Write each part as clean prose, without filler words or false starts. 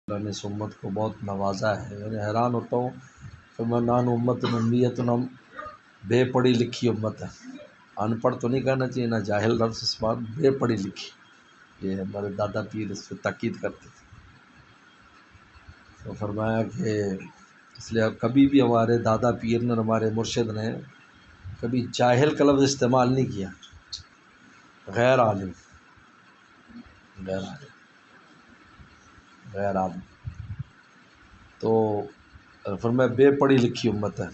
اللہ نے اس امت کو بہت نوازا ہے. میں حیران ہوتا ہوں کہ میں نان امت امیت ہم بے پڑھی لکھی امت ہے. ان پڑھ تو نہیں کہنا چاہیے، نہ جاہل لفظ، اس بات بے پڑھی لکھی. یہ ہمارے دادا پیر اس پہ تاکید کرتے تھے. تو فرمایا کہ اس لیے کبھی بھی ہمارے دادا پیر نے، ہمارے مرشد نے کبھی جاہل کا لفظ استعمال نہیں کیا. غیر عالم، غیر عالم، غیر عالم. تو فرمایا بے پڑھی لکھی امت ہے.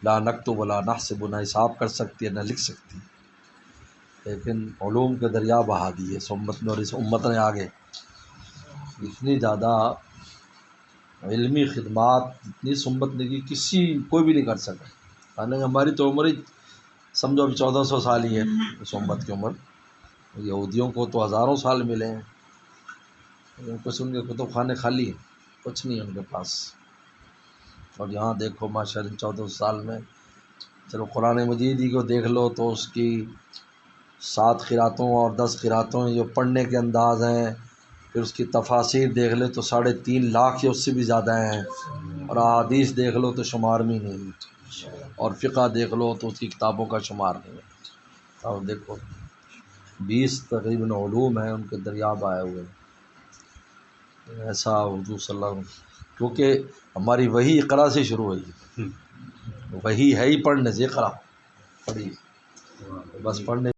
لا نکتب ولا نحسب، نہ حساب کر سکتی ہے نہ لکھ سکتی، لیکن علوم کے دریا بہا دیے اس امت نے. اور اس امت نے آگے اتنی زیادہ علمی خدمات اتنی اس امت نے کی، کوئی بھی نہیں کر سکا. حالانکہ ہماری تو عمر ہی سمجھو ابھی 1400 سال ہی ہے اس امت کی عمر. یہودیوں کو تو ہزاروں سال ملے ہیں، لیکن کچھ ان کے کتب خانے خالی ہیں، کچھ نہیں ہے ان کے پاس. اور یہاں دیکھو ماشاء اللہ 1400 سال میں، چلو قرآن مجید ہی کو دیکھ لو تو اس کی 7 قراتوں اور 10 قراتوں جو پڑھنے کے انداز ہیں، پھر اس کی تفاسیر دیکھ لے تو 3.5 لاکھ یا اس سے بھی زیادہ ہیں. اور احادیث دیکھ لو تو شمار بھی نہیں، اور فقہ دیکھ لو تو اس کی کتابوں کا شمار نہیں ہے. اور دیکھو 20 تقریباً علوم ہیں، ان کے دریاب آئے ہوئے ہیں. ایسا حضور صلی اللہ علیہ وسلم، کیونکہ ہماری وحی اقرا سے شروع ہوئی. وحی ہے ہی پڑھنے سے، اقرا پڑھی بس پڑھنے